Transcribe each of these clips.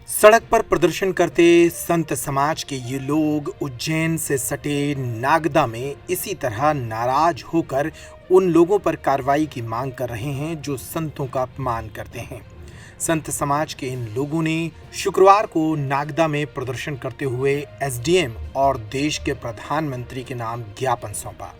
सड़क पर प्रदर्शन करते संत समाज के ये लोग उज्जैन से सटे नागदा में इसी तरह नाराज होकर उन लोगों पर कार्रवाई की मांग कर रहे हैं जो संतों का अपमान करते हैं। संत समाज के इन लोगों ने शुक्रवार को नागदा में प्रदर्शन करते हुए एसडीएम और देश के प्रधानमंत्री के नाम ज्ञापन सौंपा।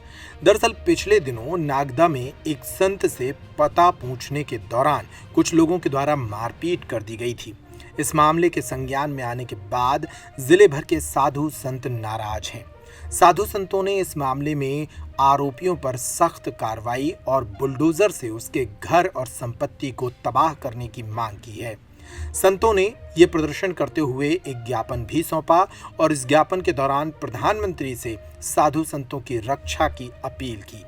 दरअसल पिछले दिनों नागदा में एक संत से पता पूछने के दौरान कुछ लोगों के द्वारा मारपीट कर दी गई थी। इस मामले के संज्ञान में आने के बाद जिले भर के साधु संत नाराज हैं। साधु संतों ने इस मामले में आरोपियों पर सख्त कार्रवाई और बुलडोजर से उसके घर और संपत्ति को तबाह करने की मांग की है। संतों ने ये प्रदर्शन करते हुए एक ज्ञापन भी सौंपा और इस ज्ञापन के दौरान प्रधानमंत्री से साधु संतों की रक्षा की अपील की।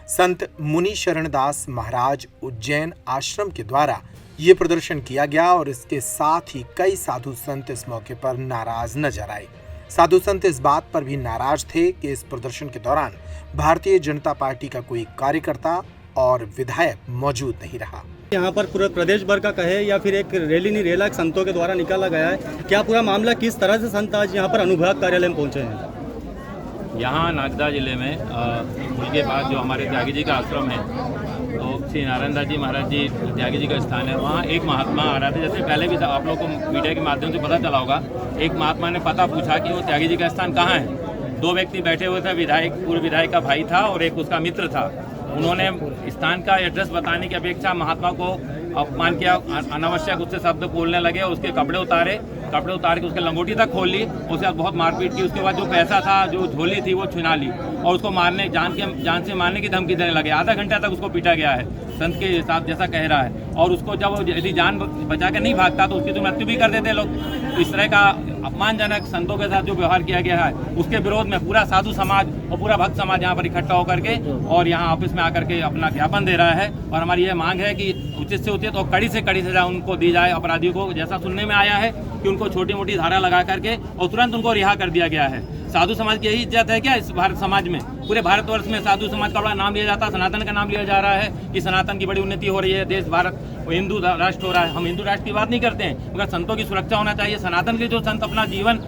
संत मुनि शरणदास महाराज उज्जैन आश्रम के द्वारा ये प्रदर्शन किया गया और इसके साथ ही कई साधु संत इस मौके पर नाराज नजर आए। साधु संत इस बात पर भी नाराज थे कि इस प्रदर्शन के दौरान भारतीय जनता पार्टी का कोई कार्यकर्ता और विधायक मौजूद नहीं रहा। यहाँ पर पूरे प्रदेश भर का कहे या फिर एक रैली नहीं रेला संतों के द्वारा निकाला गया है, क्या पूरा मामला किस तरह से संत आज यहाँ पर अनुभाग कार्यालय में पहुँचे हैं? यहाँ नागदा जिले में पुल के पास जो हमारे त्यागी जी का आश्रम है, तो श्री नारायण जी महाराज जी त्यागी जी का स्थान है। वहाँ एक महात्मा आ रहा था, जैसे पहले भी आप लोगों को मीडिया के माध्यम से पता चला होगा। एक महात्मा ने पता पूछा कि वो त्यागी जी का स्थान कहाँ है। दो व्यक्ति बैठे हुए थे, विधायक पूर्व विधायक का भाई था और एक उसका मित्र था। उन्होंने स्थान का एड्रेस बताने की अपेक्षा महात्मा को अपमान किया, अनावश्यक उससे शब्द बोलने लगे और उसके कपड़े उतार के उसके लंगोटी तक खोल ली, उसके बाद बहुत मारपीट की। उसके बाद जो पैसा था, जो झोली थी, वो छीना ली और उसको मारने जान से मारने की धमकी देने लगे। आधा घंटा तक उसको पीटा गया है, संत के हिसाब जैसा कह रहा है। और उसको जब यदि जान बचा के नहीं भागता तो उसकी तो मृत्यु भी कर देते लोग। इस तरह का अपमानजनक संतों के साथ जो व्यवहार किया गया है, उसके विरोध में पूरा साधु समाज और पूरा भक्त समाज यहाँ पर इकट्ठा होकर के और यहाँ ऑफिस में आकर के अपना ज्ञापन दे रहा है। और हमारी यह मांग है कि उचित से उचित और कड़ी से कड़ी सजा उनको दी जाए। अपराधियों को जैसा सुनने में आया है कि उनको छोटी मोटी धारा लगा करके और तुरंत उनको रिहा कर दिया गया है। साधु समाज की यही इज्जत है क्या इस भारत समाज में? पूरे भारतवर्ष में साधु समाज का बड़ा नाम लिया जाता है, सनातन का नाम लिया जा रहा है कि सनातन की बड़ी उन्नति हो रही है, देश भारत हिंदू राष्ट्र हो रहा है। हम हिंदू राष्ट्र की बात नहीं करते हैं, मगर संतों की सुरक्षा होना चाहिए। सनातन के जो संत अपना जीवन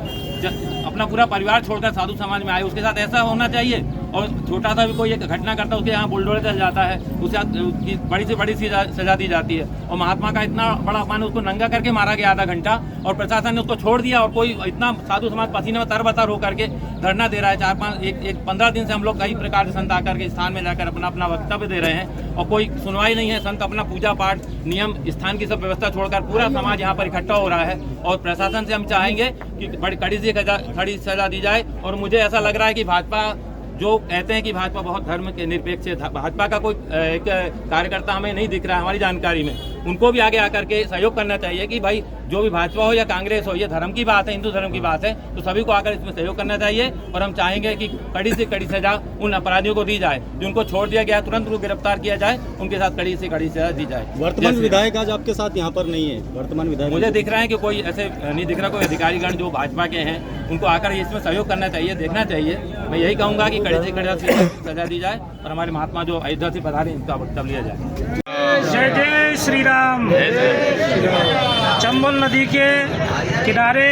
अपना पूरा परिवार छोड़कर साधु समाज में आए, उसके साथ ऐसा होना चाहिए। और छोटा सा भी कोई एक घटना करता है, उसके यहाँ बुलडोजर चल जाता है, उसे बड़ी से बड़ी सजा दी जाती है। और महात्मा का इतना बड़ा अपमान, उसको नंगा करके मारा गया आधा घंटा और प्रशासन ने उसको छोड़ दिया। और कोई इतना साधु समाज पसीने में तरबतर होकर के धरना दे रहा है। 15 दिन से हम लोग कई प्रकार के संत आकर के स्थान में जाकर अपना वक्तव्य दे रहे हैं और कोई सुनवाई नहीं है। संत अपना पूजा पाठ नियम स्थान की सब व्यवस्था छोड़कर पूरा समाज यहाँ पर इकट्ठा हो रहा है। और प्रशासन से हम चाहेंगे कि बड़ी कड़ी से सजा दी जाए। और मुझे ऐसा लग रहा है कि भाजपा जो कहते हैं कि भाजपा बहुत धर्म के निरपेक्ष है, भाजपा का कोई एक कार्यकर्ता हमें नहीं दिख रहा है हमारी जानकारी में। उनको भी आगे आकर के सहयोग करना चाहिए कि भाई जो भी भाजपा हो या कांग्रेस हो, ये धर्म की बात है, हिंदू धर्म की बात है, तो सभी को आकर इसमें सहयोग करना चाहिए। और हम चाहेंगे कि कड़ी से कड़ी सजा उन अपराधियों को दी जाए जो उनको छोड़ दिया गया, तुरंत उनको गिरफ्तार किया जाए, उनके साथ कड़ी से कड़ी सजा दी जाए। वर्तमान विधायक आज आपके साथ यहाँ पर नहीं है? वर्तमान विधायक मुझे दिख रहा है कि कोई ऐसे नहीं दिख रहा, कोई अधिकारीगण जो भाजपा के हैं उनको आकर इसमें सहयोग करना चाहिए, देखना चाहिए। मैं यही कहूँगा कि कड़ी से कड़ी सजा दी जाए और हमारे महात्मा जो अयोध्या से पधारे इनका वक्तव्य लिया जाए। जय जय श्री राम। चंबल नदी के किनारे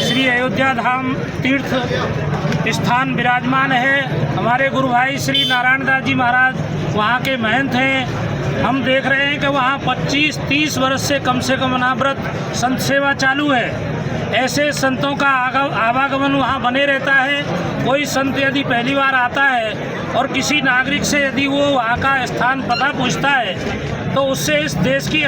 श्री अयोध्या धाम तीर्थ स्थान विराजमान है। हमारे गुरु भाई श्री नारायण दास जी महाराज वहाँ के महंत हैं। हम देख रहे हैं कि वहाँ 25-30 वर्ष से कम अनावरत संत सेवा चालू है। ऐसे संतों का आवागमन वहाँ बने रहता है। कोई संत यदि पहली बार आता है और किसी नागरिक से यदि वो वहाँ का स्थान पता पूछता है तो उससे इस देश की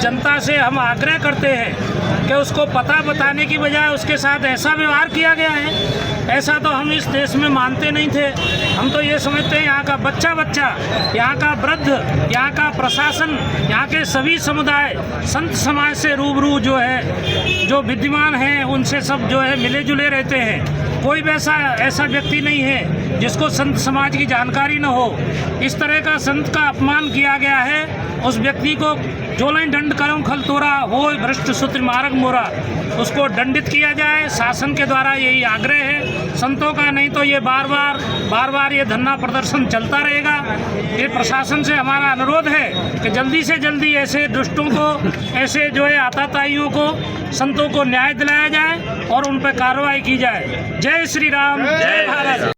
जनता से हम आग्रह करते हैं कि उसको पता बताने की बजाय उसके साथ ऐसा व्यवहार किया गया है। ऐसा तो हम इस देश में मानते नहीं थे। हम तो ये समझते हैं यहाँ का बच्चा, यहाँ का वृद्ध, यहाँ का प्रशासन, यहाँ के सभी समुदाय संत समाज से रूबरू जो है, जो विद्यमान हैं, उनसे सब जो है मिले जुले रहते हैं। कोई ऐसा व्यक्ति नहीं है जिसको संत समाज की जानकारी न हो। इस तरह का संत का अपमान किया गया है, उस व्यक्ति को जो लाइन दंड करम खल तोरा हो भ्रष्ट सूत्र मार्ग मोरा, उसको दंडित किया जाए। शासन के द्वारा यही आग्रह है संतों का, नहीं तो ये बार बार ये धरना प्रदर्शन चलता रहेगा। ये प्रशासन से हमारा अनुरोध है कि जल्दी से जल्दी ऐसे दुष्टों को, ऐसे जो है आताताइयों को, संतों को न्याय दिलाया जाए और उन पर कार्रवाई की जाए। जय श्री राम, जय भारत।